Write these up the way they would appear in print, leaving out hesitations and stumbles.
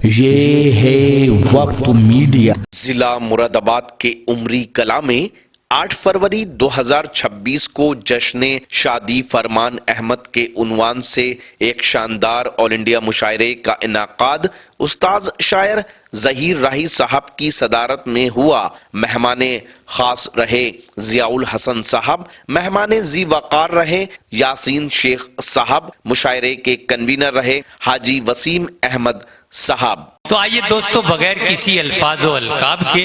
ये है वक्त मीडिया। जिला मुरादाबाद के उमरी कला में 8 फरवरी 2026 को जश्न शादी फरमान अहमद के उन्वान से एक शानदार ऑल इंडिया मुशायरे का इनाकाद उस्ताद शायर जहीर राही साहब की सदारत में हुआ। मेहमाने खास रहे जियाउल हसन साहब, मेहमाने जी वकार रहे यासीन शेख साहब, मुशायरे के कन्वीनर रहे हाजी वसीम अहमद साहब। तो आइए दोस्तों, बगैर किसी अल्फाज व अलकाब के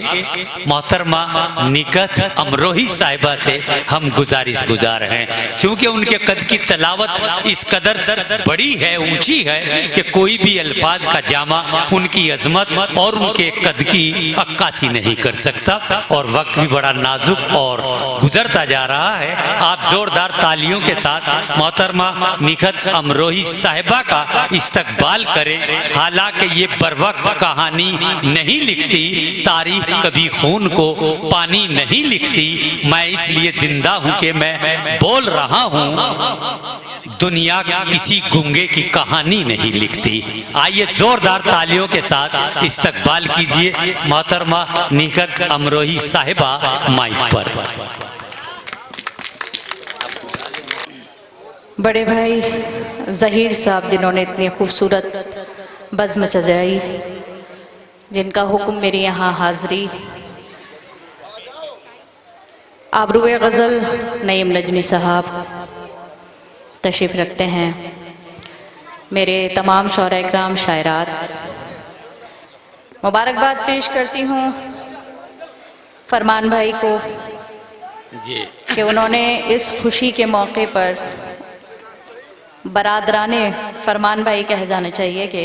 मोहतरमा निकत अमरोही साहिबा से हम गुजार हैं, क्योंकि उनके कद की तलावत इस कदर बड़ी है, ऊंची है कि कोई भी अल्फाज का जामा उनकी अजमत और उनके कद की अक्कासी नहीं कर सकता। और वक्त भी बड़ा नाजुक और गुजरता जा रहा है। आप जोरदार तालियों के साथ मोहतरमा निकत अमरोही साहिबा का इस्तकबाल करें। हालांकि ये बरवक्त कहानी नहीं लिखती, तारीख कभी खून को पानी नहीं लिखती। मैं इसलिए जिंदा हूं कि मैं बोल रहा हूं, दुनिया किसी गूंगे की कहानी नहीं लिखती। आइए जोरदार तालियों के साथ इस्तकबाल कीजिए मोहतरमा निकत अमरोही साहिबा माइक पर। बड़े भाई जहीर साहब, जिन्होंने इतनी खूबसूरत बज़्म सजाई, जिनका हुक्म मेरी यहाँ हाज़री। आबरूए गज़ल नईम नजमी साहब तशरीफ़ रखते हैं। मेरे तमाम शौरा इकराम शायरात, मुबारकबाद पेश करती हूँ फरमान भाई को जी कि उन्होंने इस खुशी के मौके पर बरादराने फरमान भाई कह जाना चाहिए कि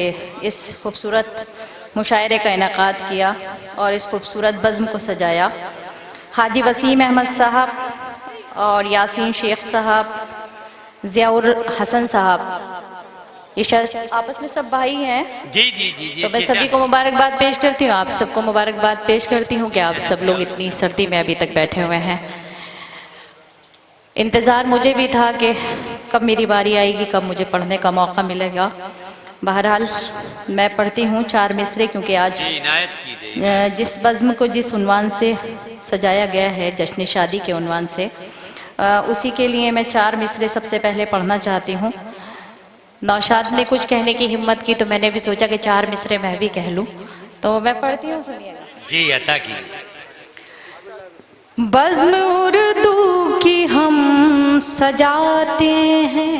इस खूबसूरत मुशायरे का इनेकाद किया और इस खूबसूरत बज़्म को सजाया। हाजी वसीम अहमद साहब और यासीन शेख साहब, जियाउल हसन साहब, ये शायद आपस में सब भाई हैं। जी जी जी जी। तो मैं सभी को मुबारकबाद पेश करती हूँ, आप सबको मुबारकबाद पेश करती हूँ कि आप सब लोग इतनी सर्दी में अभी तक बैठे हुए हैं। इंतज़ार मुझे भी था कि कब मेरी बारी आएगी, कब मुझे पढ़ने का मौका मिलेगा। बहरहाल मैं पढ़ती हूँ 4 मिसरे, क्योंकि आज जिस बज़्म को जिस उन्वान से सजाया गया है, जश्न शादी के उन्वान से, उसी के लिए मैं 4 मिसरे सबसे पहले पढ़ना चाहती हूँ। नौशाद ने कुछ कहने की हिम्मत की तो मैंने भी सोचा कि 4 मिसरे मैं भी कह लूँ, तो मैं पढ़ती हूँ, सुनिएगा जी। अता की बज़्म उर्दू की हम सजाते हैं,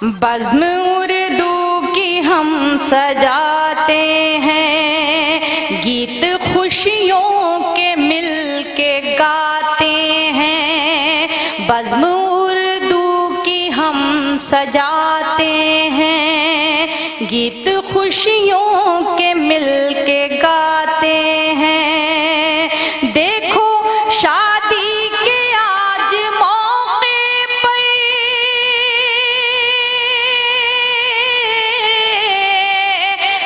बज़्म उर्दू की हम सजाते हैं, गीत खुशियों के मिल के गाते हैं। बज़्म उर्दू की हम सजाते हैं, गीत खुशियों के मिल के गाते हैं। देखो शादी के आज मौके पर,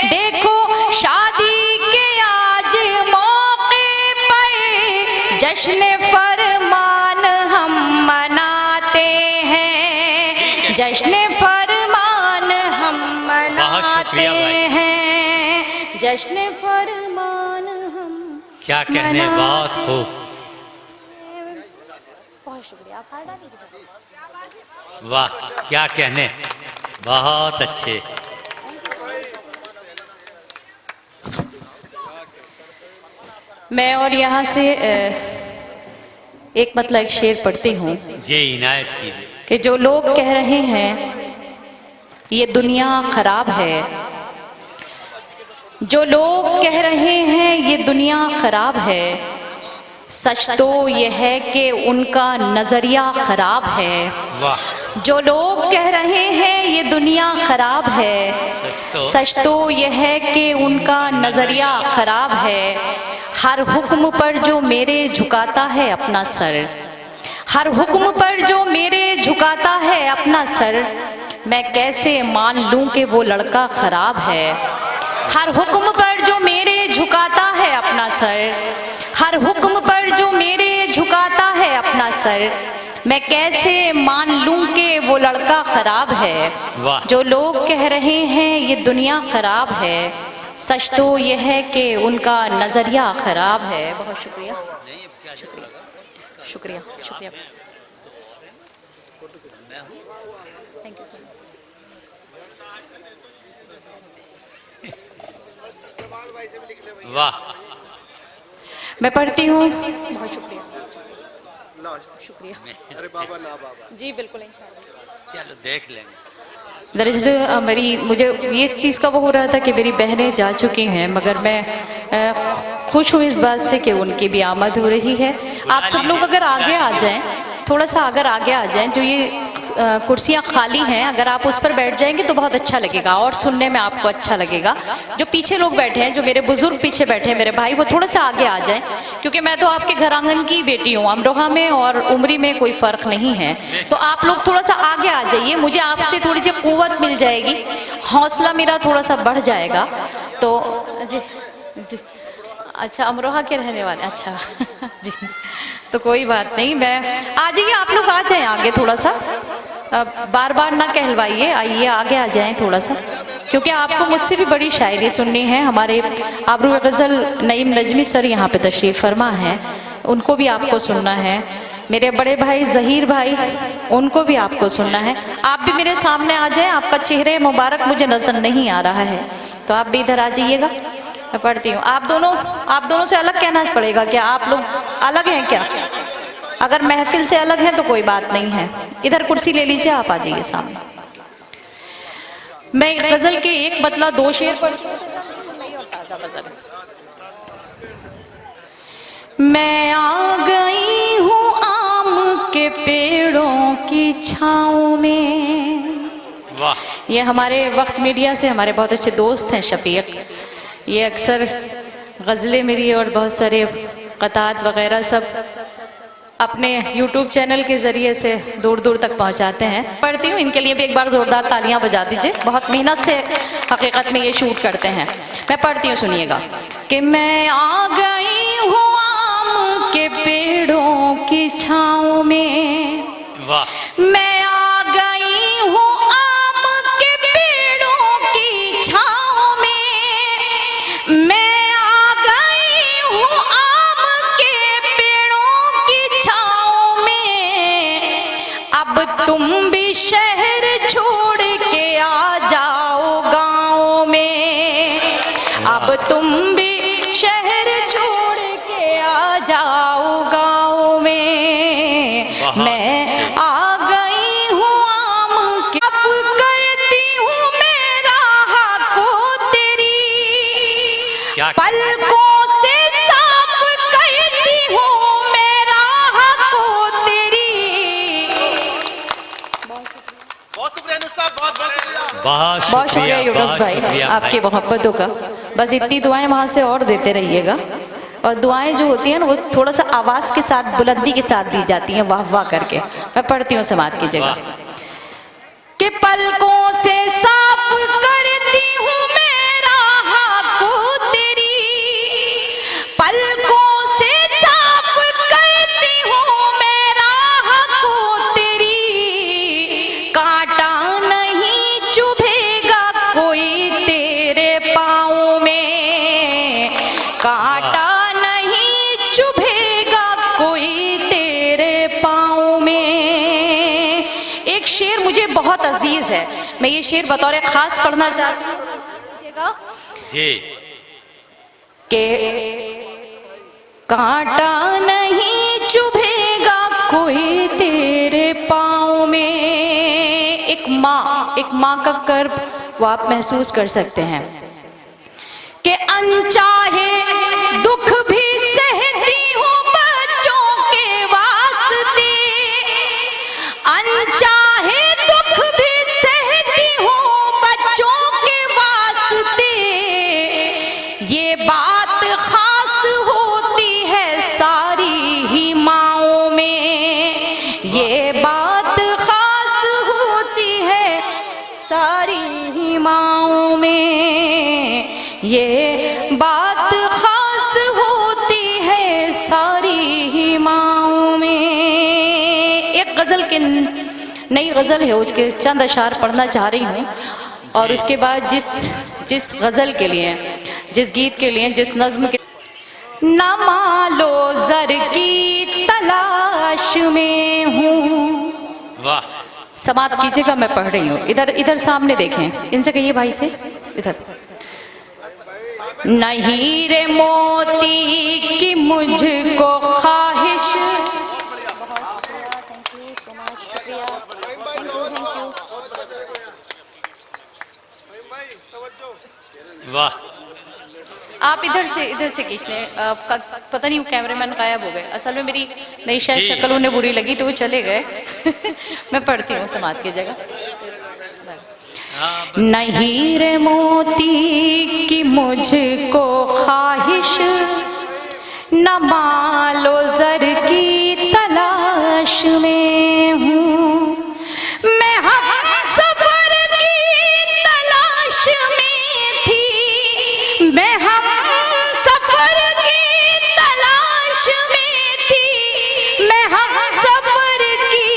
देखो शादी के आज मौके पर, जश्न फरमान हम मनाते हैं, जश्न फरमान हम मनाते हैं, जश्न फरमान हम। क्या कहने, बहुत खूब, बहुत शुक्रिया। वाह क्या कहने, बहुत अच्छे। मैं और यहाँ से एक मतलब एक शेर पढ़ती हूँ जी, इनायत कीजिए। कि जो लोग कह रहे हैं ये दुनिया खराब है, जो लोग कह रहे हैं ये दुनिया खराब है, सच तो ये है कि उनका नजरिया खराब है। वाह। जो लोग कह रहे हैं ये दुनिया खराब है, सच तो ये है कि उनका नजरिया खराब है। हर हुक्म पर जो मेरे झुकाता है अपना सर, हर हुक्म पर जो मेरे झुकाता है अपना सर, मैं कैसे मान लूं कि वो लड़का खराब है। हर हुक्म पर जो मेरे झुकाता है अपना सर, हर हुक्म पर जो मेरे झुकाता है अपना सर, मैं कैसे मान लूं कि वो लड़का खराब है। वाह। जो लोग कह रहे हैं ये दुनिया खराब है, सच तो ये है कि उनका नजरिया खराब है। बहुत शुक्रिया, शुक्रिया, शुक्रिया, शुक्रिया। Thank you so much. वाह। मैं पढ़ती हूँ। बहुत शुक्रिया, शुक्रिया। जी बिल्कुल, चलो देख लेंगे। दरअसल मेरी मुझे ये इस चीज़ का वो हो रहा था कि मेरी बहनें जा चुकी हैं, मगर मैं खुश हूँ इस बात से कि उनकी भी आमद हो रही है। आप सब लोग अगर आगे आ जाएं, थोड़ा सा अगर आगे आ जाएं, जो ये कुर्सियाँ खाली हैं, अगर आप उस पर बैठ जाएंगे तो बहुत अच्छा लगेगा और सुनने में आपको अच्छा लगेगा। जो पीछे लोग बैठे हैं, जो मेरे बुजुर्ग पीछे बैठे हैं, मेरे भाई, वो थोड़ा सा आगे आ जाएं, क्योंकि मैं तो आपके घर आंगन की बेटी हूँ। अमरोहा में और उमरी में कोई फ़र्क नहीं है, तो आप लोग थोड़ा सा आगे आ जाइए। मुझे आपसे थोड़ी सी क़ुव्वत मिल जाएगी, हौसला मेरा थोड़ा सा बढ़ जाएगा। तो जी जी, अच्छा, अमरोहा के रहने वाले, अच्छा जी, तो कोई बात नहीं। मैं आ जाइए, आप लोग आ जाएं आगे थोड़ा सा, बार बार ना कहलवाइए, आइए आगे आ जाएं थोड़ा सा, क्योंकि आपको मुझसे भी बड़ी शायरी सुननी है। हमारे आबरू गज़ल नईम नजमी सर यहाँ पे तशरीफ़ फरमा है, उनको भी आपको सुनना है। मेरे बड़े भाई ज़हीर भाई, उनको भी आपको सुनना है। आप भी मेरे सामने आ जाएं, आपका चेहरे मुबारक मुझे नज़र नहीं आ रहा है, तो आप भी इधर आ जाइएगा। मैं पढ़ती हूँ। आप दोनों से अलग कहना पड़ेगा क्या? आप लोग अलग हैं क्या? अगर महफिल से अलग है तो कोई बात नहीं है, इधर कुर्सी ले लीजिए, आप आ जाइए सामने। मैं गजल के एक बदला दो शेर पढ़ती हूँ, नई और ताज़ा गजल। मैं आ गई हूँ आम के पेड़ों की छाँव में। वाह। ये हमारे वक्त मीडिया से हमारे बहुत अच्छे दोस्त हैं शफीक, ये अक्सर गज़लें मेरी और बहुत सारे क़तात वग़ैरह सब अपने YouTube चैनल के ज़रिए से दूर दूर तक पहुंचाते हैं। पढ़ती हूँ, इनके लिए भी एक बार ज़ोरदार तालियां बजा दीजिए, बहुत मेहनत से हकीकत में ये शूट करते हैं। मैं पढ़ती हूँ, सुनिएगा। कि मैं आ गई हूँ आम के पेड़ों की छाँव में। वाह। मैं आ गई हूँ आम के पेड़ों की छाँव में। मैं आ गई हूँ आम के पेड़ों की छाँव में। अब तुम भी शहर छोड़ के आ जाओ गाँव में। अब तुम भी शहर छोड़ के आ जाओ गाँव में। मैं आ गई हूँ आम के, माफ करती हूँ मैं राह को तेरी, पलकों से साफ करती हूँ मैं राह को तेरी। बहुत शुक्रिया यूनुस भाई आपकी मोहब्बतों का। बस इतनी दुआएं वहाँ से और देते रहिएगा। और दुआएं जो होती हैं ना, वो थोड़ा सा आवाज़ के साथ, बुलंदी के साथ दी जाती हैं, वाह वाह करके। मैं पढ़ती हूँ, समाज की जगह। कि पलकों से साफ करती हूँ मैं राह को तेरी, पलकों से साफ करती हूँ मैं राह को तेरी। कांटा नहीं चुभेगा कोई तेरे पाँव में। कांटा नहीं चुभेगा कोई तेरे पाँव में। एक शेर मुझे बहुत अजीज है, मैं ये शेर बतौर खास पढ़ना चाहती हूँ जी। कि कांटा नहीं चुभेगा कोई तेरे पाँव में। एक माँ का कर्ब वो आप महसूस कर सकते हैं कि अनचाहे दुख भी सहती हूँ बच्चों के वास्ते। अनचाहे दुख भी सहती हूँ बच्चों के वास्ते। ये बात खास होती है सारी ही माँओं में। ये बात खास होती है सारी ही माँओं में। ये बात खास होती है सारी ही माँओं में। एक एक नई गज़ल है, उसके चंद अशार पढ़ना चाह रही हूँ। और उसके बाद जिस गज़ल के लिए, जिस गीत के लिए, जिस नज़्म के, न मालो ज़र की तलाश में हूँ। वाह, समात कीजिएगा, मैं पढ़ रही हूँ। इधर सामने देखें, इनसे कहिए भाई से इधर। नहीं रे मोती की मुझको ख्वाहिश, वाह, आप इधर से खींचते हैं। आपका पता नहीं, कैमरामैन गायब हो गए। असल में मेरी नई शायद शक्ल उन्हें बुरी लगी तो वो चले गए। मैं पढ़ती हूँ समात की जगह। नहीं रे मोती की मुझको ख्वाहिश, न मालो ज़र की तलाश में हूँ। मैं हम सफर की तलाश में थी, मैं हम सफर की तलाश में थी, मैं हम सफर की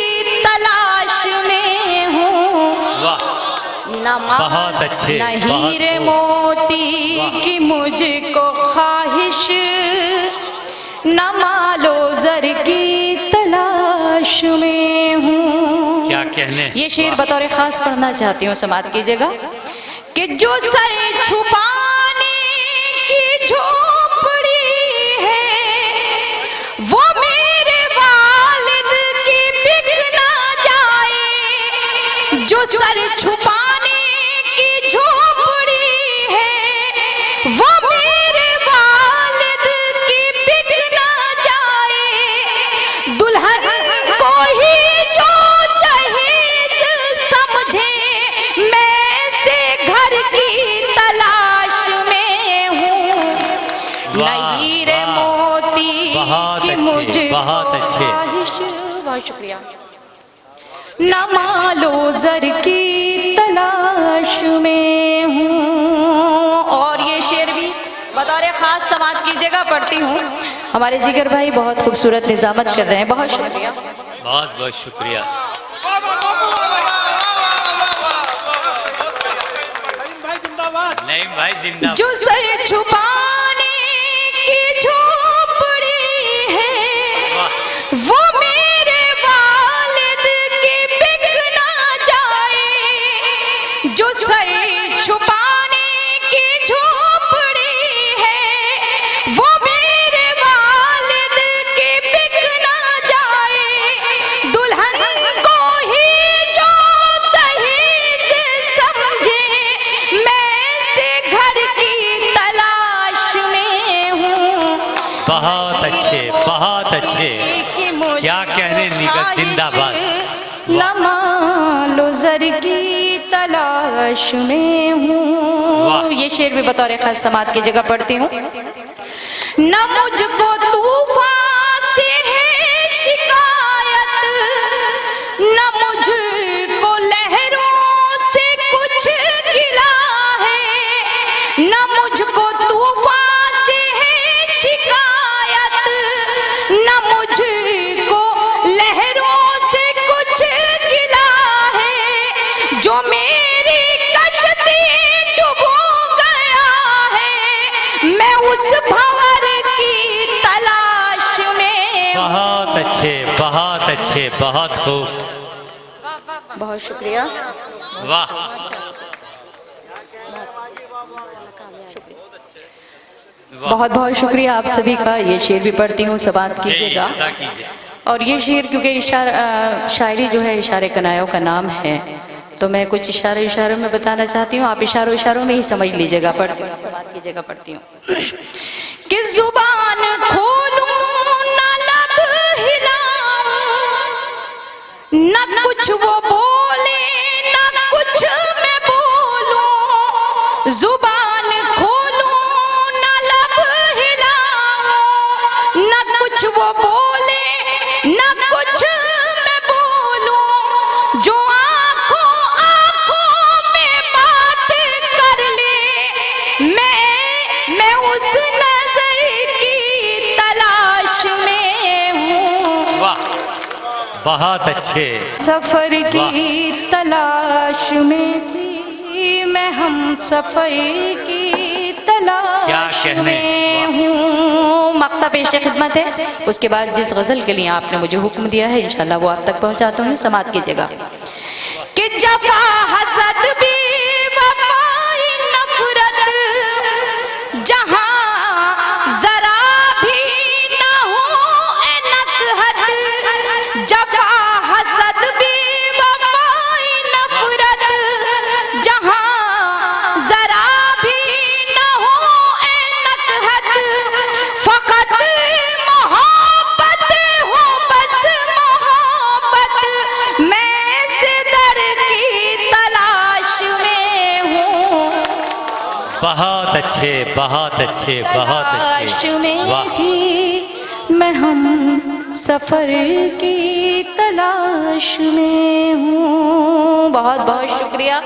तलाश में हूँ। बहुत अच्छे। नहीं रे मोती की मुझको ख्वाहिश, न मालो ज़र की तलाश में हूँ। क्या कहने। ये शेर बतौर खास पढ़ना चाहती हूँ, समात कीजिएगा। कि जो सर छुपाने की झोपड़ी है, वो मेरे वालिद की बिक ना जाए। जो सर छुपाने की झोपड़ी है, वो मेरे वालिद की बिक ना जाए। दुल्हन को ही जो जहेज समझे, मैं से घर की तलाश में हूँ। नहीं रे मोती की मुझे बहुत अच्छे। बहुत शुक्रिया। न मालो ज़र की तलाश में हूँ। और ये शेर भी बतौर खास समात की जगह पढ़ती हूँ। हमारे जिगर भाई बहुत खूबसूरत निजामत कर रहे हैं, बहुत शुक्रिया। बहुत बहुत शुक्रिया। नईम भाई जिंदाबाद। जो सर छुपाने की झोपड़ी है, वो मेरे वालिद की बिक ना जाए। जो सर छुपाने की झोपड़ी है, वो मेरे वालिद की बिक ना जाए। दुल्हन को ही जो दहेज समझे, मैं से घर की तलाश में हूँ। बहुत अच्छे, बहुत अच्छे। क्या कहने निगत, जिंदाबाद। न मालो ज़र की तलाश में हूँ। ये शेर भी बतौर खास समात की जगह पढ़ती हूँ। न मुझको तूफान से है शिकायत, न मुझको लहरों से कुछ गिला है। न मुझको तूफान से है शिकायत, न मुझको लहरों से कुछ गिला है। जो मेरी कश्ती डुबो गया है, मैं उस भंवर की तलाश में। बहुत अच्छे, बहुत अच्छे, बहुत खूब। बहुत शुक्रिया। वाह, बहुत बहुत शुक्रिया आप सभी का। ये शेर भी पढ़ती हूँ, समात कीजिएगा। अदा कीजिए। और ये शेर क्योंकि शायरी जो है इशारे कनायों का नाम है, तो मैं कुछ इशारों में बताना चाहती हूँ। आप इशारों में ही समझ लीजिएगा। पढ़ती हूँ, समात कीजिएगा, पढ़ती हूँ। कि जुबान खोलूं ना लब हिलाऊं, न कुछ वो बोले न कुछ मैं बोलूं। जुबान खोलूं ना लब हिलाऊं, न कुछ वो बोले न कुछ मैं बोलूं। जो आंखों में बात कर ले, मैं उस नजर की तलाश में हूँ। वाह, बहुत अच्छे। सफर की तलाश में थी मैं, हम सफर की तलाश में हूँ। मक्ता पेश खिदमत है। उसके बाद जिस गजल के लिए आपने मुझे हुक्म दिया है इंशाल्लाह वो आप तक पहुँचाता हूँ। समात कीजिएगा कि जफा हसद भी वफाई नफरत जहाँ जरा भी ना हो एनक हद, जफा हसद भी वफाई नफरत जहाँ जरा भी ना हो एनक हद, फकत मोहब्बत हो बस मोहब्बत मैं से दर की तलाश में हूँ। बहुत अच्छे, बहुत अच्छे, बहुत तलाश अच्छे। में वाह, थी मैं, हम सफर की तलाश में हूँ। बहुत बहुत शुक्रिया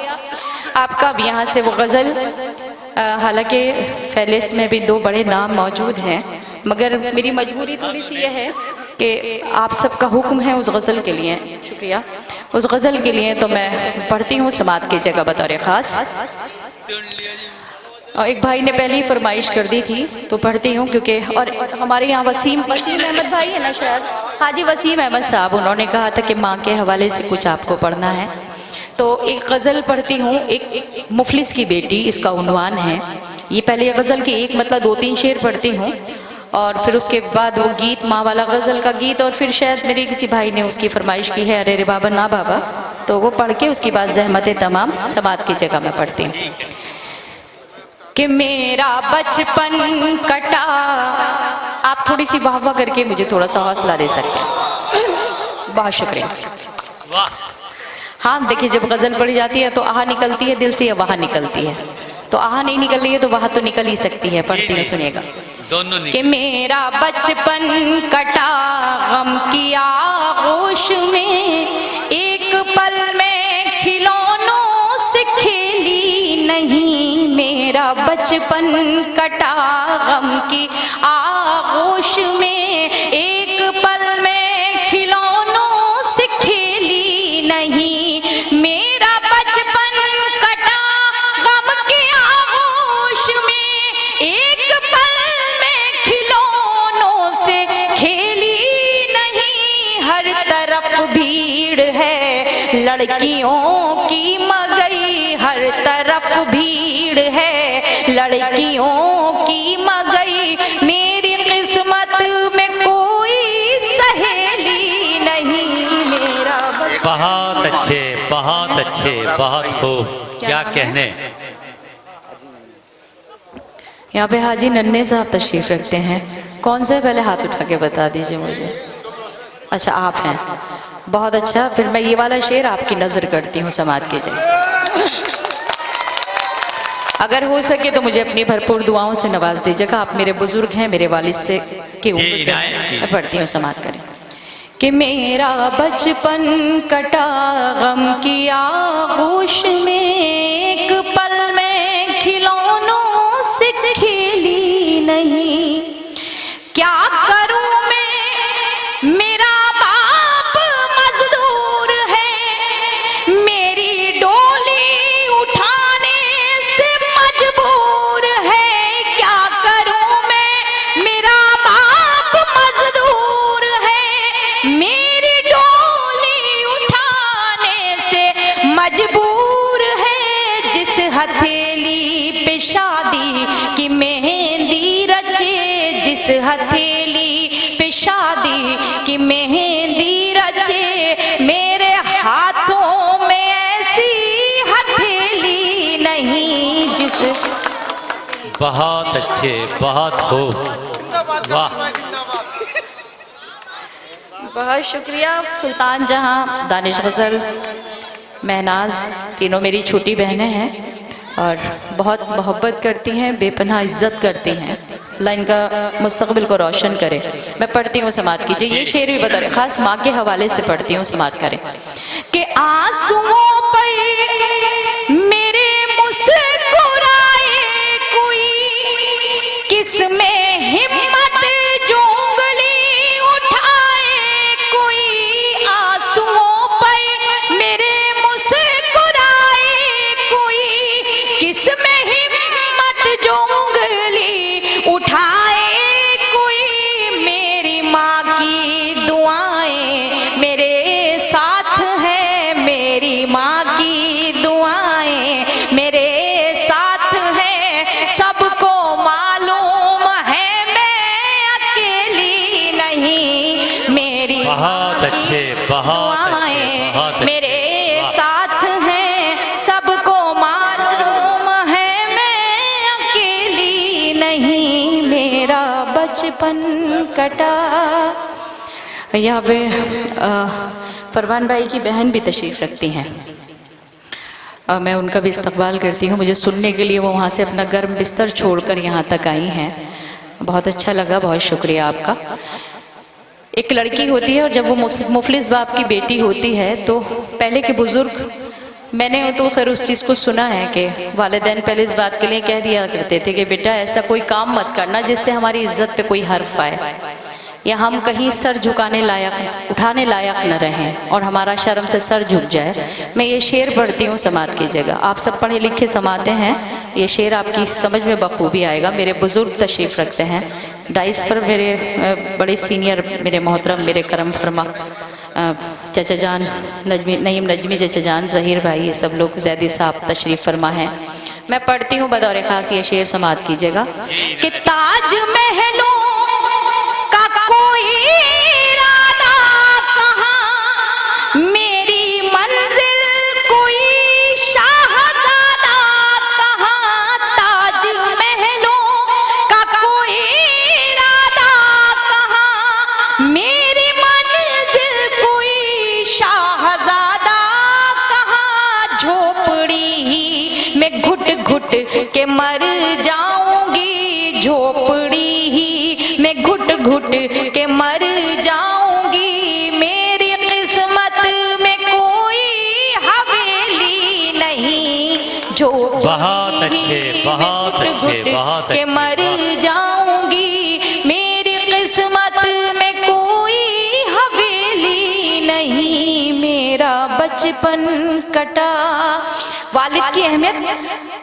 आपका। अब यहाँ से वो गज़ल, हालांकि फहरिस्त में भी दो बड़े नाम मौजूद हैं, मगर मेरी मजबूरी थोड़ी सी यह है कि आप सबका हुक्म है उस गज़ल के लिए। शुक्रिया। उस गज़ल के लिए तो मैं पढ़ती हूँ समात की जगह बतौर ख़ास। और एक भाई ने पहले ही फरमाइश कर दी थी तो पढ़ती हूँ, क्योंकि और हमारे यहाँ वसीम अहमद भाई है ना, शायद हाजी वसीम अहमद साहब, उन्होंने कहा था कि माँ के हवाले से कुछ आपको पढ़ना है। तो एक गज़ल पढ़ती हूँ, एक मुफलिस की बेटी इसका उन्वान है। ये पहले गज़ल की एक मतलब 2-3 शेर पढ़ती हूँ और फिर उसके बाद वो गीत, माँ वाला गज़ल का गीत, और फिर शायद मेरे किसी भाई ने उसकी फरमाइश की है अरे रे बाबा ना बाबा, तो वो पढ़ के उसके बाद ज़हमत तमाम समात की जगह में पढ़ती हूँ। कि मेरा बचपन कटा, आप थोड़ी सी वाह वाह करके मुझे थोड़ा सा हौसला दे सकते हैं। बहुत शुक्रिया। वाह। हाँ देखिए, जब गज़ल पढ़ी जाती है तो आह निकलती है दिल से या वाह निकलती है, तो आह नहीं निकल रही है तो वाह तो निकल ही सकती है। पढ़ती है, सुनिएगा। दोनों कि मेरा बचपन कटा गम की आगोश में, एक पल में खिलौनों से खेली नहीं। मेरा बचपन कटा गम की आगोश में, एक पल में खिलौनों से खेली नहीं। मेरा बचपन कटा गम की आगोश में, एक पल में खिलौनों से खेली नहीं। हर तरफ भीड़ है लड़कियों की मगई, हर तरफ भीड़ है लड़कियों की मगई। मेरी किस्मत में कोई सहेली नहीं। मेरा बहुत अच्छे, बहुत अच्छे, बहुत खूब। क्या कहने। यहाँ पे हाजी नन्हे साहब तशरीफ रखते हैं। कौन से पहले हाथ उठा के बता दीजिए मुझे। अच्छा आप हैं, बहुत अच्छा। फिर मैं ये वाला शेर आपकी नज़र करती हूँ समात के जगह। अगर हो सके तो मुझे अपनी भरपूर दुआओं से नवाज दीजिएगा। आप मेरे बुजुर्ग हैं, मेरे वालिद से के ऊपर मैं पढ़ती हूँ, समात करें। कि मेरा बचपन कटा गम की आगोश में, एक पल में खिलौनों से खेली नहीं। क्या करूं मैं, मेरा बाप मजदूर है, मेरी डोली उठाने से मजबूर है। क्या करूं मैं, मेरा बाप मजदूर है, मेरी डोली उठाने से मजबूर है। जिस हथेली पे शादी की मेहंदी रचे, जिस हथेली पे शादी की मेहंदी रचे, मेरे हाथों में ऐसी हथेली नहीं। जिस बहुत अच्छे, बहुत खूब। वाह। बहुत शुक्रिया। सुल्तान जहां, दानिश गज़ल, महनाज, तीनों मेरी छोटी बहनें हैं और बहुत मोहब्बत करती हैं, बेपनाह इज्जत करती हैं। अल्लाह इनका मुस्तकबिल को रोशन करे। मैं पढ़ती हूँ, समात कीजिए। ये शेर भी बता रहे, खास माँ के हवाले से पढ़ती हूँ, समात करें। कि आंसुओं पर मेरे मुस्कुराए कोई, किसमें हिम्मत जो उंगली उठाए कोई। दुआएं मेरे साथ हैं, सबको मालूम है मैं अकेली नहीं, मेरा बचपन कटा। यहाँ पे फरमान भाई की बहन भी तशरीफ़ रखती हैं, मैं उनका भी इस्तकबाल करती हूँ। मुझे सुनने के लिए वो वहाँ से अपना गर्म बिस्तर छोड़कर यहाँ तक आई हैं, बहुत अच्छा लगा, बहुत शुक्रिया आपका। एक लड़की होती है और जब वो मुफलिस बाप की बेटी होती है तो पहले के बुज़ुर्ग, मैंने तो खैर उस चीज़ को सुना है कि वालिदैन पहले इस बात के लिए कह दिया करते थे कि बेटा ऐसा कोई काम मत करना जिससे हमारी इज्जत पे कोई हर्फ आए या हम कहीं सर झुकाने लायक, उठाने लायक न रहें और हमारा शर्म से सर झुक जाए। मैं ये शेर पढ़ती हूँ, समात कीजिएगा। आप सब पढ़े लिखे समाते हैं, ये शेर आपकी समझ में बखूबी आएगा। मेरे बुज़ुर्ग तशरीफ़ रखते हैं डाइस पर, मेरे बड़े सीनियर, मेरे मोहतरम, मेरे करम फरमा चचा जान नईम नजमी चचा जान, ज़हीर भाई, ये सब लोग, जैदी साहब तशरीफ़ फरमा हैं। मैं पढ़ती हूँ बतौर ख़ास, ये शेर समात कीजिएगा कि ताज महलों का कोई इरादा कहाँ, मेरी मंजिल कोई शाहज़ादा कहाँ, ताज महलों का कोई इरादा कहाँ, मेरी मंजिल कोई शाहज़ादा कहाँ, झोपड़ी ही में घुट घुट के मर जाऊंगी, झोपड़ी ही मैं घुट घुट के मर जाऊंगी, मेरी किस्मत में कोई हवेली नहीं, जो बहुत अच्छे, बहुत अच्छे, बहुत के मर जाऊंगी, मेरी किस्मत में कोई हवेली नहीं, मेरा बचपन कटा। वालिद की अहमियत,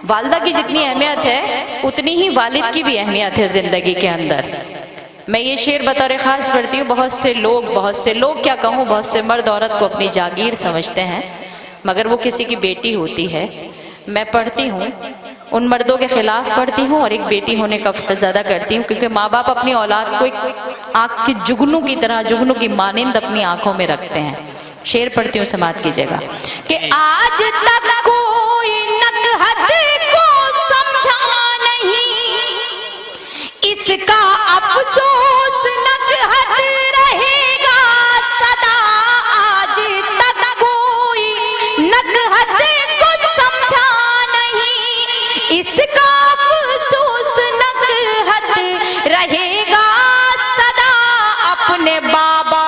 वालिदा की जितनी अहमियत है उतनी ही वालिद की भी अहमियत है ज़िंदगी के अंदर। मैं ये शेर बतौर ख़ास पढ़ती हूँ। बहुत से लोग क्या कहूँ, बहुत से मर्द औरत को अपनी जागीर समझते हैं, मगर वो किसी की बेटी होती है। मैं पढ़ती हूँ, उन मर्दों के ख़िलाफ़ पढ़ती हूँ और एक बेटी होने का फ़र्ज़ अदा करती हूँ, क्योंकि माँ बाप अपनी औलाद को एक आँख की जुगनू की तरह, जुगनू की मानिंद अपनी आँखों में रखते हैं। शेर पढ़ती हूँ, समात कीजिएगा कि आज तक कोई नकहत को समझा नहीं, इसका अफसोस नकहत रहेगा सदा, आज तक कोई नकहत को समझा नहीं, इसका अफसोस नकहत रहेगा सदा, अपने बाबा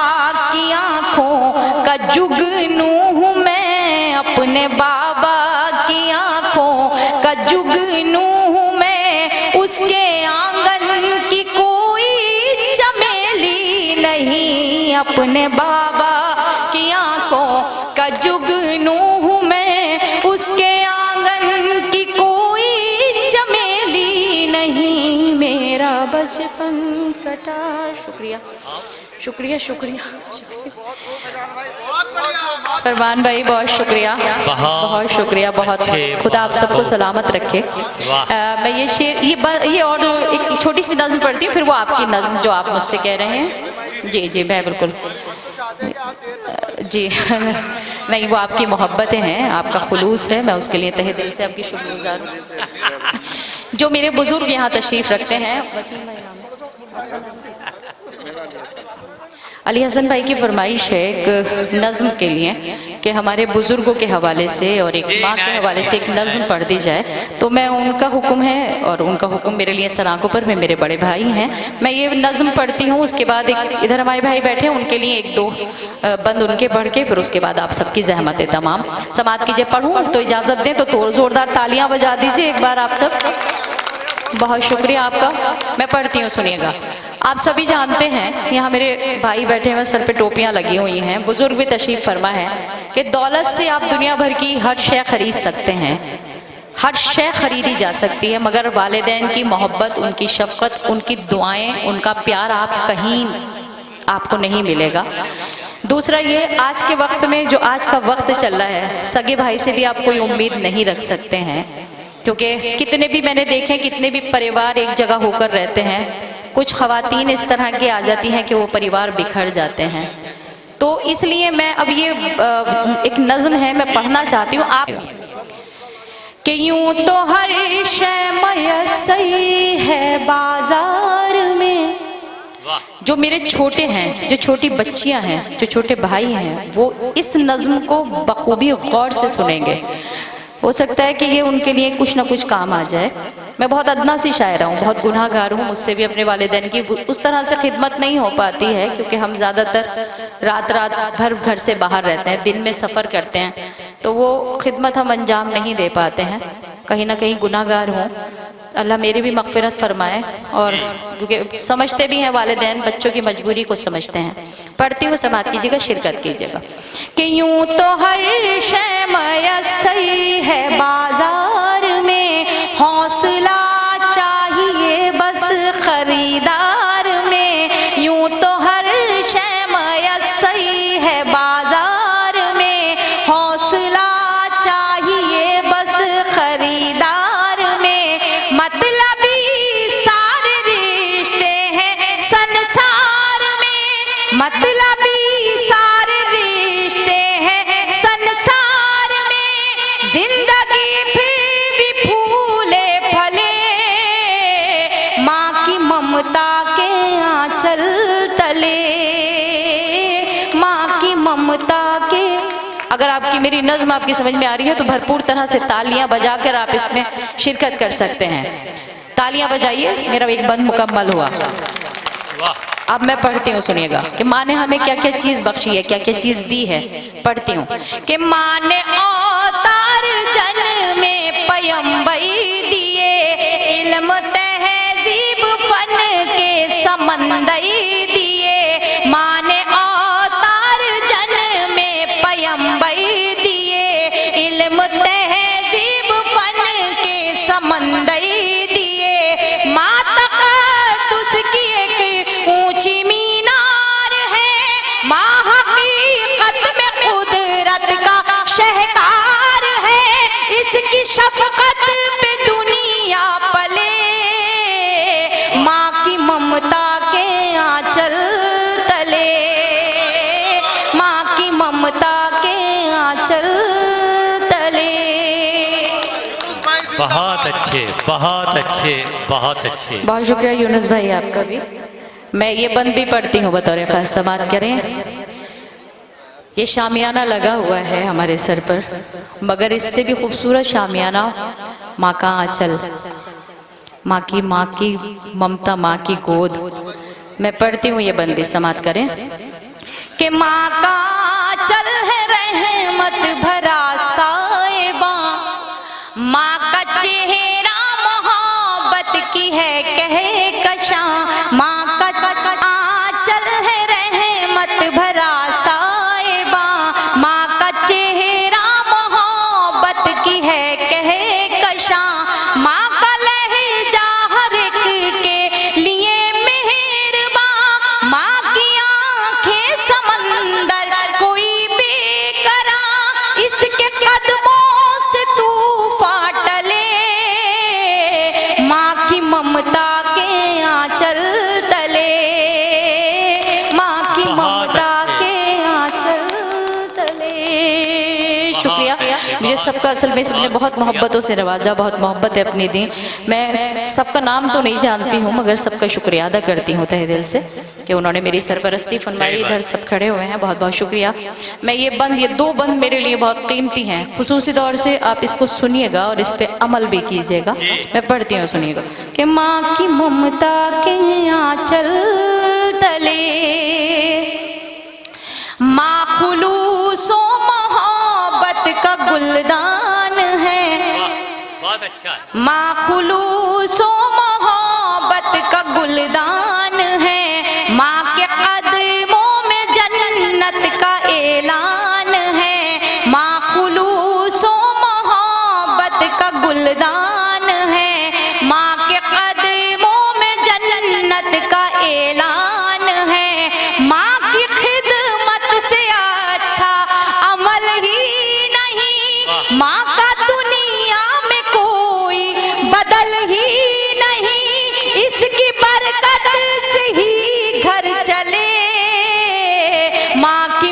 की आंखों का जुगनू हूँ मैं, अपने बाबा की आंखों का जुगनू हूँ मैं, उसके आंगन की कोई चमेली नहीं, अपने बाबा की आंखों का जुगनू हूँ मैं, उसके आंगन की कोई चमेली नहीं, मेरा बचपन कटा। शुक्रिया शुक्रिया शुक्रिया फरमान भाई, बहुत शुक्रिया, बहुत शुक्रिया, बहुत खुदा आप सबको सलामत रखे। मैं ये शेर, ये और एक छोटी सी नज़्म पढ़ती हूँ, फिर वो आपकी नज़्म जो आप मुझसे कह रहे हैं। जी मैं बिल्कुल, जी नहीं, वो आपकी मोहब्बतें हैं, आपका खुलूस है, मैं उसके लिए तहे दिल से आपकी शुक्रगुजार हूँ। जो मेरे बुजुर्ग यहाँ तशरीफ़ रखते हैं, अली हसन भाई की फरमाइश है एक नज़्म के लिए कि हमारे बुज़ुर्गों के हवाले से और एक माँ के हवाले से एक नज़्म पढ़ दी जाए, तो मैं, उनका हुक्म है और उनका हुक्म मेरे लिए सराखों पर में मेरे बड़े भाई हैं, मैं ये नज़्म पढ़ती हूँ। उसके बाद एक इधर हमारे भाई बैठे हैं, उनके लिए एक दो बंद उनके पढ़ के, फिर उसके बाद आप सबकी ज़हमत तमाम समात कीजिए। पढ़ूँ तो इजाज़त दें तो ज़ोरदार तालियाँ बजा दीजिए एक बार आप सब। बहुत शुक्रिया आपका। मैं पढ़ती हूँ, सुनिएगा। आप सभी जानते हैं, यहाँ मेरे भाई बैठे हुए, सर पे टोपियाँ लगी हुई हैं, बुजुर्ग भी तशरीफ़ फरमा है कि दौलत से आप दुनिया भर की हर शय खरीद सकते हैं, हर शय खरीदी जा सकती है, मगर वालिदैन की मोहब्बत, उनकी शफ़क़त, उनकी दुआएं, उनका प्यार आप कहीं आपको नहीं मिलेगा। दूसरा ये, आज के वक्त में जो आज का वक्त चल रहा है, सगे भाई से भी आप कोई उम्मीद नहीं रख सकते हैं, क्योंकि कितने भी मैंने देखे, कितने भी परिवार एक जगह होकर रहते हैं, कुछ ख़वातीन इस तरह की आ जाती हैं कि वो परिवार बिखर जाते हैं। तो इसलिए मैं अब ये एक नज़्म है, मैं पढ़ना चाहती हूँ आप कि यूं तो हर शय मयस्सर है बाजार में। जो मेरे छोटे हैं, जो छोटी बच्चियां हैं, जो छोटे भाई हैं, वो इस नज़्म को बखूबी गौर से सुनेंगे। हो सकता है कि ये उनके लिए कुछ ना कुछ काम आ जाए। मैं बहुत अदना सी शायरा हूँ, बहुत गुनाहगार हूँ, मुझसे भी अपने वालिदैन की उस तरह से खिदमत नहीं हो पाती है, क्योंकि हम ज़्यादातर रात भर घर से बाहर रहते हैं, दिन में सफ़र करते हैं, तो वो खिदमत हम अंजाम नहीं दे पाते हैं। कहीं ना कहीं गुनाहगार हूँ, अल्लाह मेरी भी मग़फ़िरत फरमाए। और क्योंकि समझते भी हैं वालिदैन, बच्चों की मजबूरी को समझते हैं। पढ़ती हूँ, समात कीजिएगा, शिरकत कीजिएगा। कि यूं तो हर शय मयस्सर है बाजार में, हौसला चाहिए बस खरीदार में। यूं तो हर शय मयस्सर है बाजार में, हौसला चाहिए बस खरीदार में। मतलबी सारे रिश्ते हैं संसार में, मतलबी सारे रिश्ते हैं संसार में। जिंदगी फिर भी फूले फले, माँ की ममता के आंचल तले, माँ की ममता के। अगर आपकी मेरी नज़्म आपकी समझ में आ रही है तो भरपूर तरह से तालियां बजाकर आप इसमें शिरकत कर सकते हैं। तालियां बजाइए, मेरा एक बंद मुकम्मल हुआ। अब मैं पढ़ती हूँ, सुनिएगा कि माँ ने हमें क्या क्या चीज़ बख्शी है, क्या क्या चीज़ दी है। पढ़ती हूँ कि माँ ने अवतार जन्म में पैगंबरी दिए, इल्म तहज़ीब फन के समंदर दिए। माँ ने अवतार जन्म में पैगंबरी दिए, इल्म तहज़ीब फन के समंदर दिए। माँ तक़द्दुस की एक ऊंची मीनार है, माँ हकीकत में कुदरत का शहकार है। इसकी शफ़क़त पे दुनिया पले, माँ की ममता के आंचल तले, माँ की ममता के आंचल तले। बहुत अच्छे, बहुत अच्छे, बहुत अच्छे। बहुत शुक्रिया यूनुस भाई आपका भी। मैं ये बंद भी पढ़ती हूँ बतौर ख़ास, समात करें। ये शामियाना लगा हुआ है हमारे सर पर, मगर इससे भी खूबसूरत शामियाना माँ का आंचल, माँ की ममता, माँ की गोद। मैं पढ़ती हूँ ये बंद भी, समात करें कि माँ का आंचल है रहमत भरा साहिबा, माँ का चेहरा मोहब्बत की है कहकशां। माँ का आंचल है रहमत भरा साहिबा, माँ का चेहरा मोहब्बत की है कहकशां। माँ का लहजा हर एक के लिए मेहरबान, माँ की आंखें समंदर कोई बेकरार। इसके कदमों से तूफान टले, माँ की ममता के आंचल तले, माँ की ममता के आंचल तले। शुक्रिया। मुझे सबका असल में सबने बहुत मोहब्बतों से नवाजा, बहुत मोहब्बत है अपनी दी। मैं सबका नाम तो नहीं जानती हूँ, मगर सबका शुक्रिया अदा करती हूँ तहे दिल से कि उन्होंने मेरी सरपरस्ती फरमाई। इधर सब खड़े हुए हैं, बहुत बहुत शुक्रिया। मैं ये दो बंद मेरे लिए बहुत कीमती हैं, खुसूसी तौर से आप इसको सुनिएगा और इस पर अमल भी कीजिएगा। मैं पढ़ती हूँ, सुनिएगा कि माँ की ममता के आंचल तले, माँ खुलूसो मोहब्बत का गुलदान है। बहुत अच्छा है। माँ खुलूसो मोहब्बत का गुलदान है, माँ के कदमों में जन्नत का ऐलान है। माँ खुलूसो मोहब्बत का गुलदान है, माँ के कदमों में जन्नत का ऐलान है। माँ की खिदमत से अच्छा अमल ही नहीं, माँ का दुनिया में कोई बदल ही नहीं। इसकी बरकत से ही घर चले, माँ की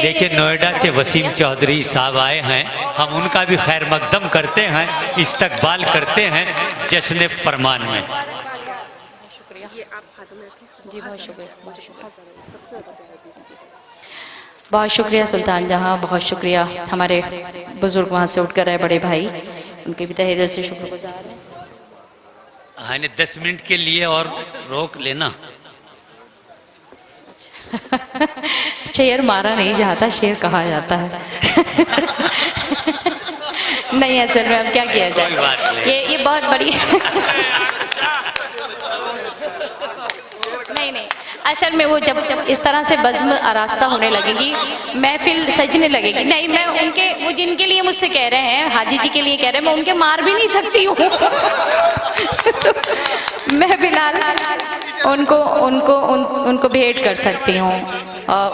देखिए नोएडा से वसीम चौधरी साहब आए हैं, हम उनका भी खैर मकदम करते हैं, इस्तकबाल करते हैं जश्न फरमान में। जी बहुत शुक्रिया सुल्तान जहां, बहुत शुक्रिया। हमारे बुजुर्ग वहाँ से उठकर आए बड़े भाई, उनके भी तहे दिल से शुक्रगुजार हैं। हाँ 10 मिनट के लिए और रोक लेना। शेर मारा नहीं जाता, शेर कहा जाता है। नहीं असल में अब क्या किया जाए, ये बहुत बड़ी नहीं असल में वो जब इस तरह से बज़्म आरास्ता होने लगेगी, महफिल सजने लगेगी, नहीं मैं उनके, वो जिनके लिए मुझसे कह रहे हैं, हाजी जी के लिए कह रहे हैं, मैं उनके मार भी नहीं सकती हूँ। तो मैं फिलहाल उनको भेंट कर सकती हूँ,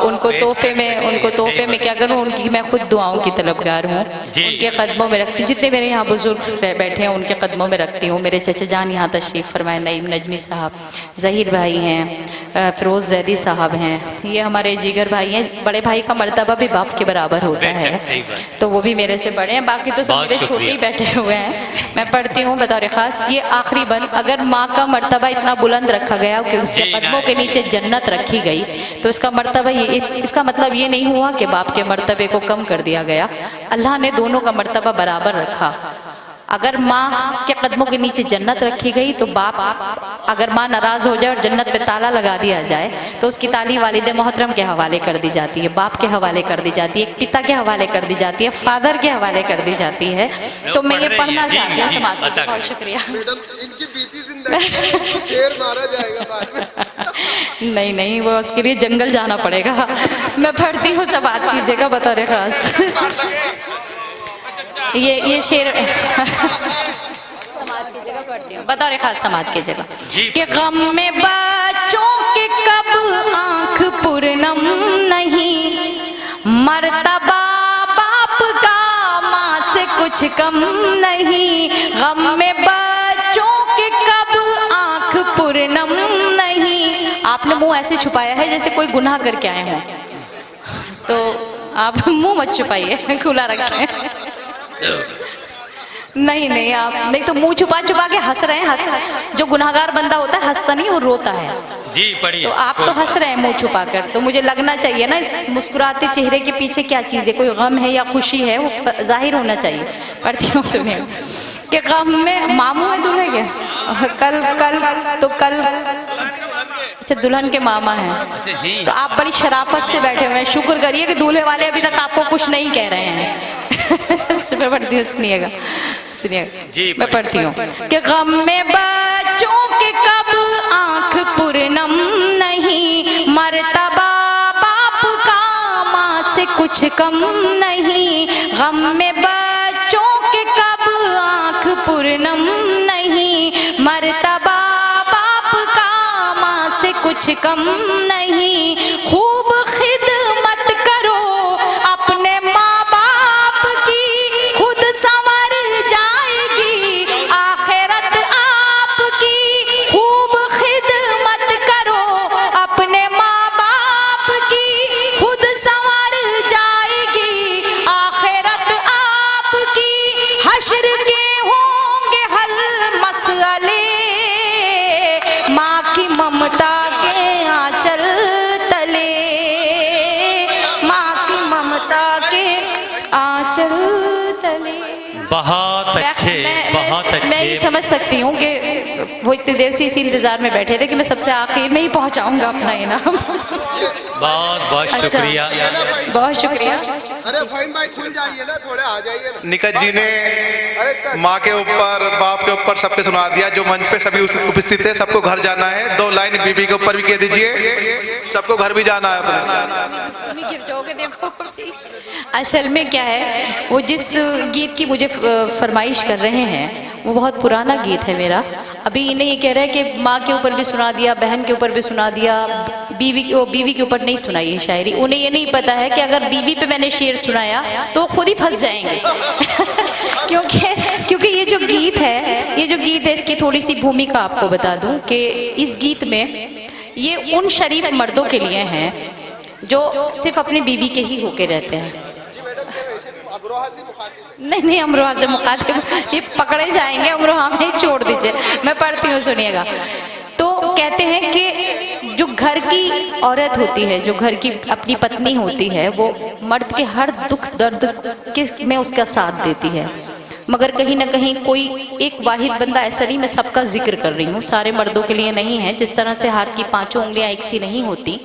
उनको तोहफे में क्या करूँ, उनकी मैं खुद दुआओं की तलबगार हूँ, उनके कदमों में रखती हूँ। जितने मेरे यहाँ बुजुर्ग बैठे हैं उनके कदमों में रखती हूँ। मेरे चचा जान यहाँ तशरीफ़ फरमाए, नईम नजमी साहब, ज़हीर भाई हैं, फ़िरोज़ ज़ैदी साहब हैं, ये हमारे जिगर भाई हैं। बड़े भाई का मर्तबा भी बाप के बराबर होता है, तो वो भी मेरे से बड़े हैं, बाकी तो सब मेरे छोटे ही बैठे हुए हैं। मैं पढ़ती हूँ बतौर ख़ास ये आखिरी बंद, अगर माँ का मर्तबा इतना बुलंद रखा गया कि उसके कदमों के नीचे जन्नत रखी गई, तो इसका मतलब ये नहीं हुआ कि बाप के मर्तबे को कम कर दिया गया। अल्लाह ने दोनों का मर्तबा बराबर रखा। अगर माँ के कदमों के नीचे जन्नत रखी गई तो बाप, अगर माँ नाराज हो जाए और जन्नत पे ताला लगा दिया जाए तो उसकी ताली वालिदे मोहतरम के हवाले कर दी जाती है, बाप के हवाले कर दी जाती है, एक पिता के हवाले कर दी जाती है, फादर के हवाले कर दी जाती है। तो मैं ये पढ़ना चाहती हूँ समाज में। बहुत शुक्रिया। शेर मारा जाएगा बाद में। नहीं वो उसके लिए जंगल जाना पड़ेगा। मैं पढ़ती हूँ, सब बात कीजिएगा बतौर खास। ये शेर बतौर खास समाज की जगह कि गम में बच्चों के कब आंख पूर्णम नहीं, मर्तबा बाप का माँ से कुछ कम नहीं। गम में बच्चों के कब आंख पूर्णम नहीं। आपने मुंह ऐसे छुपाया है जैसे कोई गुनाह करके आए हों, तो आप मुंह मत छुपाइए, खुला रखें। नहीं आप नहीं तो मुंह छुपा के हंस रहे हैं। जो गुनाहगार बंदा होता है हंसता नहीं, वो रोता है। जी पढ़िए। तो आप तो हंस रहे हैं मुंह छुपा कर, तो मुझे लगना चाहिए ना इस मुस्कुराते चेहरे के पीछे क्या चीज़ है, कोई गम है या खुशी है, वो जाहिर होना चाहिए। पढ़ती हूँ, सुनिए कि गम में मामू है दूल्हे के, कल अच्छा दुल्हन के मामा हैं, तो आप बड़ी शराफत से बैठे हुए हैं। शुक्र करिए कि दूल्हे वाले अभी तक आपको कुछ नहीं कह रहे हैं। मैं पढ़ती हूँ, सुनिएगा मैं पढ़ती हूँ कि गम में बच्चों के कब आंख पूर्णम नहीं, मर्तबा बाप का माँ से कुछ कम नहीं। गम में बच्चों के कब आंख पूर्णम नहीं, मर्तबा बाप का माँ से कुछ कम नहीं। खूब खिदमत करो अपने माँ बाप की, खुद संवर जाएगी आखिरत आपकी। खूब खिदमत करो अपने माँ बाप की, खुद संवर जाएगी आखिरत आपकी। हश्र के होंगे हल मसले, माँ की ममता के आंचल तले, माँ की ममता के आंचल तले। बहुत अच्छे, बहुत अच्छे। मैं ये समझ सकती हूँ कि वो इतनी देर से इसी इंतजार में बैठे थे कि मैं सबसे आखिर में ही पहुँचाऊंगा अपना इनाम। बहुत बहुत शुक्रिया, बहुत शुक्रिया। अरे फाइन भाई सुन जाइए ना, थोड़े आ जाइए ना। निकट जी ने माँ के ऊपर, बाप के ऊपर सबके सुना दिया। जो मंच पे सभी उपस्थित है, सबको घर जाना है। 2 लाइन बीबी के ऊपर भी कह दीजिए, सबको घर भी जाना है अपने। गिर जाओगे देखो। असल में क्या है, वो जिस गीत की मुझे फरमाइश कर रहे हैं वो बहुत पुराना गीत है मेरा। अभी इन्हें ये कह रहे हैं कि माँ के ऊपर भी सुना दिया, बहन के ऊपर भी सुना दिया, बीवी के ऊपर नहीं सुनाई है शायरी। उन्हें ये नहीं पता है कि अगर बीवी पे मैंने शेर सुनाया तो खुद ही फंस जाएंगे। क्योंकि ये जो गीत है इसकी थोड़ी सी भूमिका आपको बता दूं कि इस गीत में ये उन शरीफ मर्दों के लिए हैं जो सिर्फ अपनी बीवी के ही होके रहते हैं। जी मैडम, ये वैसे भी अमरोहा से मुखातिब नहीं नहीं, अमरोहा से मुखातिब, ये पकड़े जाएंगे, अमरोहा में ही छोड़ दीजिए। मैं पढ़ती हूँ, सुनिएगा। तो कहते हैं कि जो घर की औरत होती है, जो घर की अपनी पत्नी होती है, वो मर्द के हर दुख दर्द में उसका साथ देती है। मगर कहीं ना कहीं कोई एक वाहिद बंदा ऐसा नहीं, मैं सबका जिक्र कर रही हूँ, सारे मर्दों के लिए नहीं है। जिस तरह से हाथ की पांचों उंगलियां एक सी नहीं होती,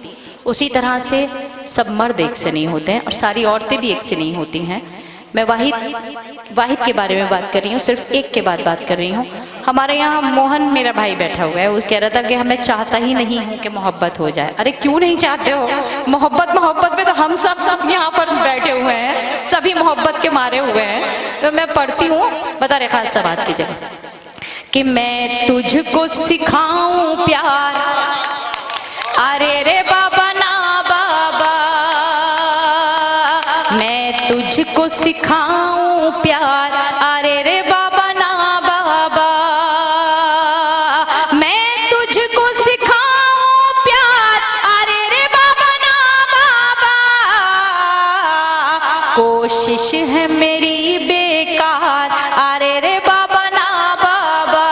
उसी तरह से सब मर्द एक से नहीं होते हैं और सारी औरतें भी एक से नहीं होती हैं। मैं वाहिद के बारे में बात कर रही हूँ, सिर्फ एक के बाद बात कर रही हूँ। हमारे यहाँ मोहन मेरा भाई बैठा हुआ है, वो कह रहा था कि हमें चाहता ही नहीं हूँ कि मोहब्बत हो जाए। अरे क्यों नहीं चाहते हो? मोहब्बत में तो हम सब यहाँ पर बैठे हुए हैं, सभी मोहब्बत के मारे हुए हैं। तो मैं पढ़ती हूँ, बता रहे खास बात की जगह कि मैं तुझको सिखाऊं प्यार, अरे रे बाबा ना बाबा, मैं तुझको सिखाऊं प्यार, अरे रे बाबा ना बाबा, मैं तुझको सिखाऊं प्यार, अरे रे बाबा ना बाबा, कोशिश है मेरी बेकार, अरे रे बाबा ना बाबा।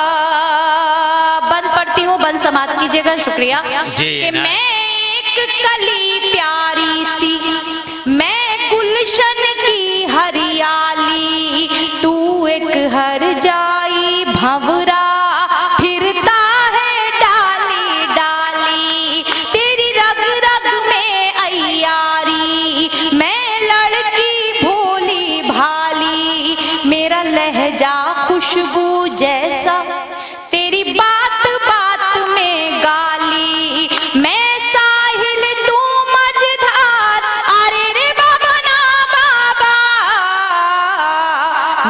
बंद पढ़ती हूँ, बंद समाप्त कीजिएगा, शुक्रिया। कि मैं एक कली प्यारी सी, मैं गुलशन की हरियाली, तू एक हर जाई भंवरा, फिरता है डाली डाली, तेरी रग रग में अय्यारी, मैं लड़की भोली भाली, मेरा लहजा खुशबू जैसा, तेरी बात बात में गाली, मैं साहिल तू मझधार, अरे रे बाबा ना बाबा,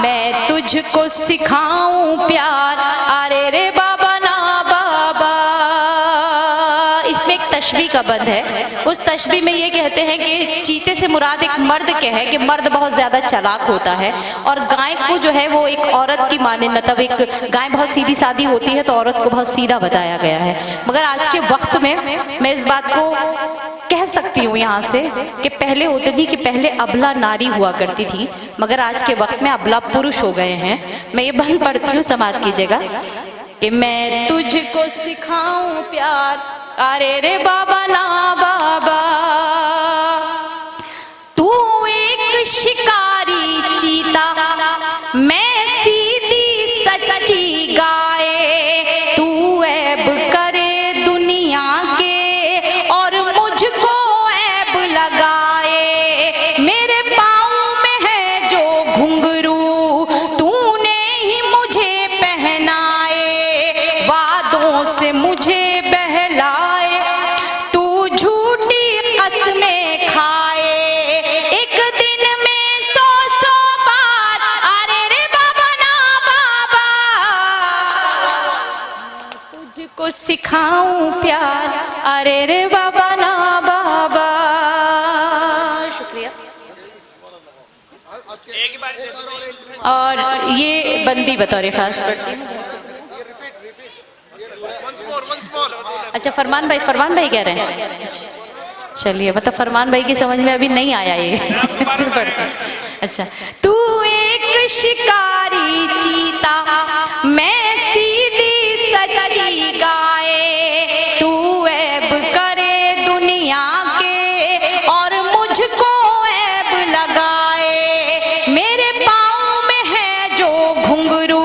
मैं तुझको सिखाऊं प्यार, अरे रे बाबा ना बाबा। इसमें एक तशबीह का बंद है, उस तशबीह में ये कहते हैं कि चीते से मुराद एक मर्द के है कि मर्द बहुत ज्यादा चालाक होता है, और गाय को जो है वो एक औरत की माने, मतलब एक गाय बहुत सीधी सादी होती है तो औरत को बहुत सीधा बताया गया है। मगर आज के वक्त में मैं इस बात को कह सकती हूँ यहाँ से कि पहले होती थी कि पहले अबला नारी हुआ करती थी, मगर आज के वक्त में अबला पुरुष हो गए हैं। मैं ये बंद पढ़ती हूँ, समाप्त कीजिएगा। कि मैं तुझको सिखाऊं प्यार, अरे रे बाबा ना बाबा, तू एक शिकारी चीता, मैं सीधी सच्ची गाय, तू ऐब करे दुनिया के और मुझको ऐब लगाए, मेरे पाँव में है जो घुंघरू, तूने ही मुझे पहनाए, वादों से मुझे बहलाए, तू झूठी कसमें खाए, एक दिन में 100 बार, अरे रे बाबा ना बाबा, तुझको सिखाऊं प्यार, अरे रे बाबा ना बाबा। शुक्रिया। और ये बंदी बतौर खास पढ़ती हूँ। अच्छा, फरमान भाई कह रहे हैं, चलिए, मतलब फरमान भाई की समझ में अभी नहीं आया ये। अच्छा, तू एक शिकारी चीता, मैं सीधी सच्ची गाय, तू ऐब करे दुनिया के और मुझको ऐब लगाए, मेरे पाँव में है जो घुंघरू,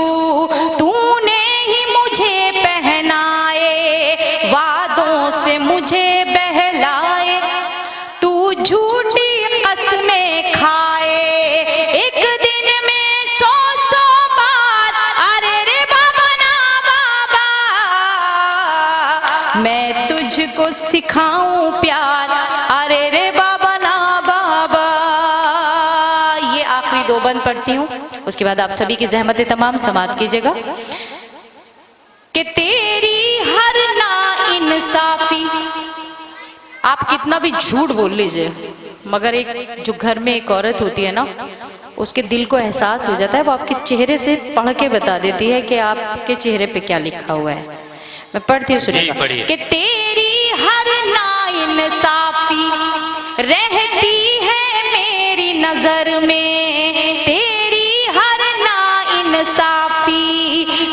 तूने ही मुझे पहनाए, वादों से मुझे बहलाए, तू झूठी कसमें खाए, एक दिन में 100 बार, अरे रे बाबा ना बाबा, मैं तुझको सिखाऊं प्यार, अरे रे बाबा ना बाबा। ये आखिरी 2 बंद पढ़ती हूँ, उसके बाद आप सभी की ज़हमत तमाम समाप्त कीजिएगा। कि तेरी हर ना इंसाफी, आप कितना भी झूठ बोल लीजिए, मगर एक जो घर में एक औरत होती है ना, उसके दिल को एहसास हो जाता है, वो आपके चेहरे से पढ़ के बता देती है कि आपके चेहरे पे क्या लिखा हुआ है। मैं पढ़ती हूँ, जी, सुनिएगा पढ़िए। कि तेरी हर नाइंसाफी रहती है मेरी नजर में, तेरी हर नाइंसाफी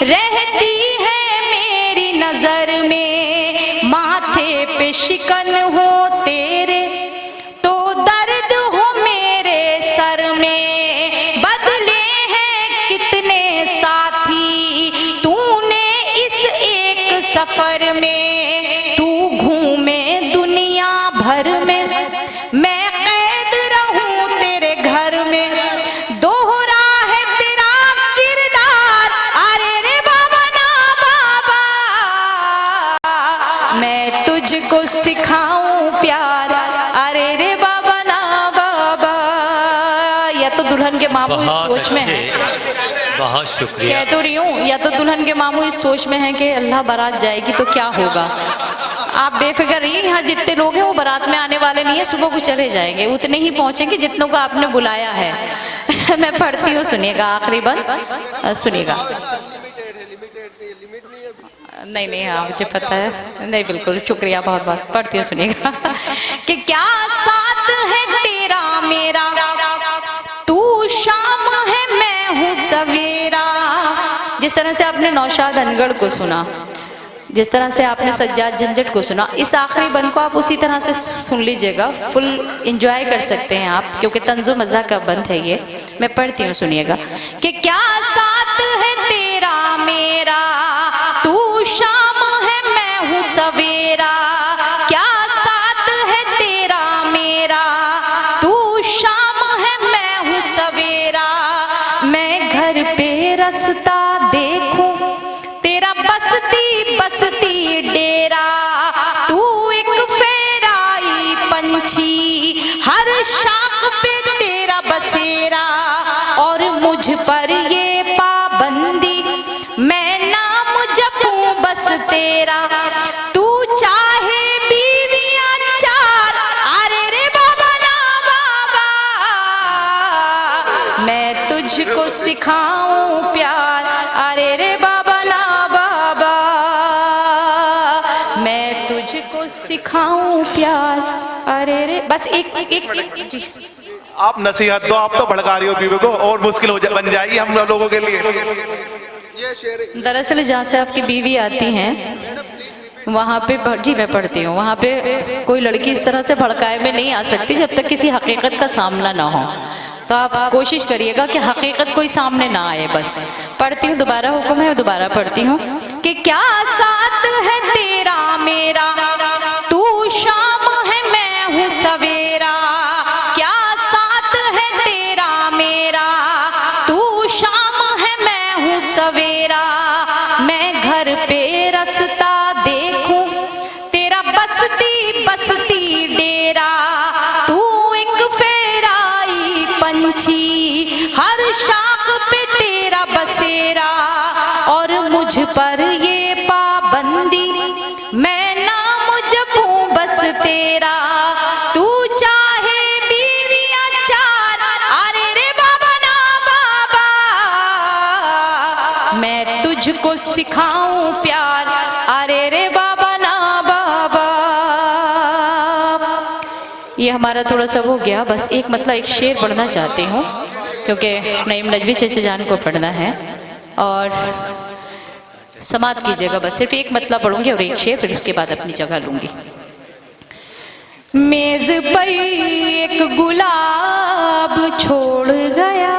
रहती है मेरी नजर में। माथे पे शिकन हो तेरे तो दर्द हो मेरे सर में, बदले हैं कितने साथी तूने इस एक सफर में। तू घूमे दुनिया भर में, मैं कैद रहूं तेरे घर में। दोहरा है तेरा किरदार, अरे रे बाबा ना बाबा, मैं तुझको सिखाऊं प्यार, अरे रे बाबा ना बाबा। या तो दुल्हन के मामू इस बहुत सोच में है, अच्छे, बहुत शुक्रिया। कह तो रही हूँ, या तो दुल्हन के मामू इस सोच में है कि अल्लाह बारात जाएगी तो क्या होगा। आप बेफिक्र रहिए, यहाँ जितने लोग हैं वो बारात में आने वाले नहीं है, सुबह को चले जाएंगे, उतने ही पहुंचेंगे जितनों को आपने बुलाया है। मैं पढ़ती हूँ, सुनिएगा, आखिरी बंद सुनिएगा। नहीं नहीं, हाँ मुझे पता है, नहीं बिल्कुल, शुक्रिया बहुत बहुत। पढ़ती हूँ, सुनिएगा कि क्या साथ है तेरा मेरा, तू शाम है मैं हूँ सवेरा। जिस तरह से आपने नौशाद अनगढ़ को सुना, जिस तरह से आपने सज्जाद झंझट को सुना, इस आखिरी बंद को आप उसी तरह से सुन लीजिएगा, फुल एंजॉय कर सकते हैं आप, क्योंकि तंजो मज़ा का बंद है ये। मैं पढ़ती हूँ, सुनिएगा कि क्या साथ है तेरा मेरा, तू शाम है मैं हूँ सवेरा। क्या साथ है तेरा मेरा, तू शाम है मैं हूँ सवेरा। मैं घर पे रास्ता देखूं तेरा बसती बसती डेरा, तू एक फेराई पंछी हर शाख पे तेरा बसेरा। और मुझ पर ये पाबंदी मैं नाम जपूं बस तेरा, तू चाहे बीवियां चार, अरे रे बाबा ना बाबा, मैं तुझको सिखाऊं प्यार, अरे रे बाबा ना बाबा, मैं तुझको सिखाऊं प्यार, अरे रे। बस एक जी, आप नसीहत दो, आप तो भड़का रही हो बीवी को, और मुश्किल बन जाएगी हम लोगों के लिए। ये शेर दरअसल जहाँ से आपकी बीवी आती हैं वहाँ पे, जी मैं पढ़ती हूँ, वहाँ पे कोई लड़की इस तरह से भड़काए में नहीं आ सकती जब तक किसी हकीकत का सामना ना हो। तो आप कोशिश करिएगा कि हकीकत कोई सामने ना आए। बस पढ़ती हूँ, दोबारा हुक्म है, दोबारा पढ़ती हूँ कि क्या साथ है तेरा मेरा, तू शाम है मैं हूँ सवेरा। क्या साथ है तेरा मेरा, तू शाम है मैं हूँ सवेरा। मैं घर पे रास्ता देखूं तेरा बसती बसती डेरा, तू एक फेराई पंछी हर शाख पे तेरा बसेरा। और मुझ पर ये पाबंदी मैं नाम जपूं बस तेरा, तू चाहे बीवियां चार, अरे रे बाबा ना बाबा, मैं तुझको सिखाऊं प्यार, अरे रे बाबा ना बाबा। ये हमारा थोड़ा सा हो गया, बस एक मतलब एक शेर पढ़ना चाहती हूँ क्योंकि नईम नजवी चचा जान को पढ़ना है और समाप्त कीजिएगा। बस सिर्फ एक मतलब पढ़ूंगी और एक शेर, फिर उसके बाद अपनी जगह लूंगी। मेज पर एक गुलाब छोड़ गया,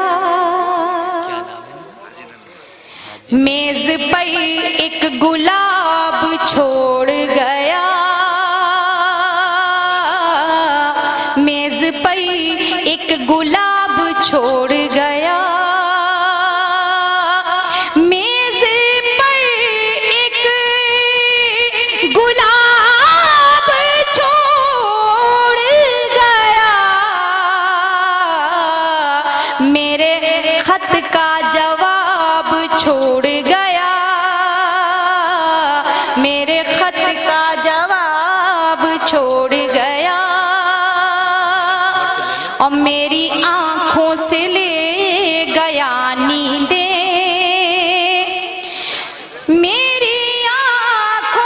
मेज पर एक गुलाब छोड़ गया, मेज पर एक गुलाब छोड़ गया, मेज पर एक गुलाब छोड़ गया, मेरे खत का जवाब छोड़ गया, मेरे खत का जवाब छोड़ गया, और मेरी आंखों से ले गया नींदे, मेरी आंखों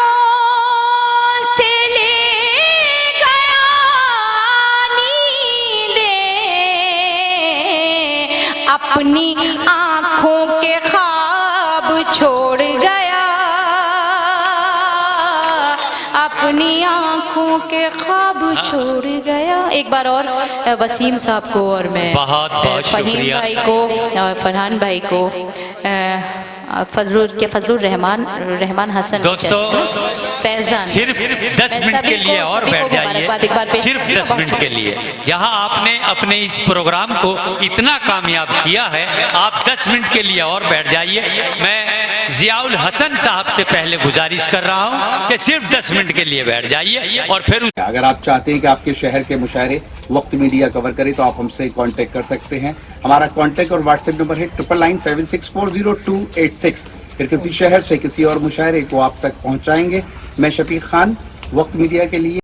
अपनी आंखों के ख्वाब छोड़ गया, अपनी आंखों के ख्वाब छोड़ गया। एक बार और वसीम साहब को और मैं बहुत बहुत फहीम शुक्रिया। भाई को और फरहान भाई को फजलुर रहमान हसन दोस्तों, फैजान, सिर्फ 10 मिनट के लिए और बैठ जाइए, सिर्फ 10 मिनट के लिए। जहां आपने अपने इस प्रोग्राम को इतना कामयाब किया है, आप 10 मिनट के लिए और बैठ जाइए। मैं जियाउल हसन साहब से पहले गुजारिश कर रहा हूं कि सिर्फ 10 मिनट के लिए बैठ जाइए और फिर अगर आप चाहते हैं कि आपके शहर के मुशायरे वक्त मीडिया कवर करे तो आप हमसे कांटेक्ट कर सकते हैं। हमारा कांटेक्ट और व्हाट्सएप नंबर है 9997640286। फिर किसी शहर से किसी और मुशायरे को आप तक पहुंचाएंगे। मैं शफीक खान, वक्त मीडिया के लिए।